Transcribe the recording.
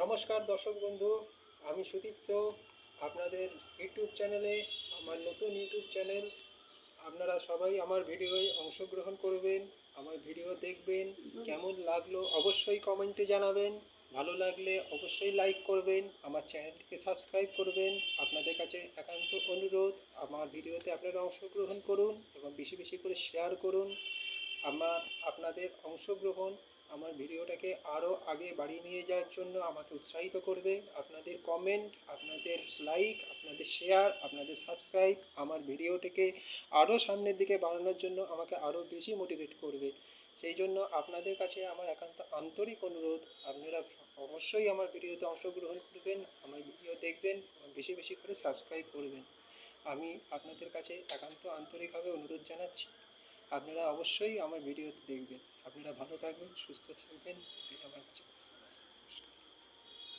নমস্কার দর্শক বন্ধু, আমি সুদীপ্ত। আপনাদের ইউটিউব চ্যানেলে, আমার নতুন ইউটিউব চ্যানেল, আপনারা সবাই আমার ভিডিওয় অংশগ্রহণ করবেন, আমার ভিডিও দেখবেন। কেমন লাগলো অবশ্যই কমেন্টে জানাবেন। ভালো লাগলে অবশ্যই লাইক করবেন, আমার চ্যানেলটিকে সাবস্ক্রাইব করবেন। আপনাদের কাছে একান্ত অনুরোধ, আমার ভিডিওতে আপনারা অংশগ্রহণ করুন এবং বেশি বেশি করে শেয়ার করুন। আমার আপনাদের অংশগ্রহণ আমার ভিডিওটাকে আরও আগে বাড়িয়ে নিয়ে যাওয়ার জন্য আমাকে উৎসাহিত করবে। আপনাদের কমেন্ট, আপনাদের লাইক, আপনাদের শেয়ার, আপনাদের সাবস্ক্রাইব আমার ভিডিওটাকে আরও সামনের দিকে বাড়ানোর জন্য আমাকে আরও বেশি মোটিভেট করবে। সেই জন্য আপনাদের কাছে আমার একান্ত আন্তরিক অনুরোধ, আপনারা অবশ্যই আমার ভিডিওতে অংশগ্রহণ করবেন, আমার ভিডিও দেখবেন এবং বেশি বেশি করে সাবস্ক্রাইব করবেন। আমি আপনাদের কাছে একান্ত আন্তরিকভাবে অনুরোধ জানাচ্ছি, আপনারা অবশ্যই আমার ভিডিওতে দেখবেন। আপনারা ভালো থাকবেন, সুস্থ থাকবেন, এটাই আমার কাছে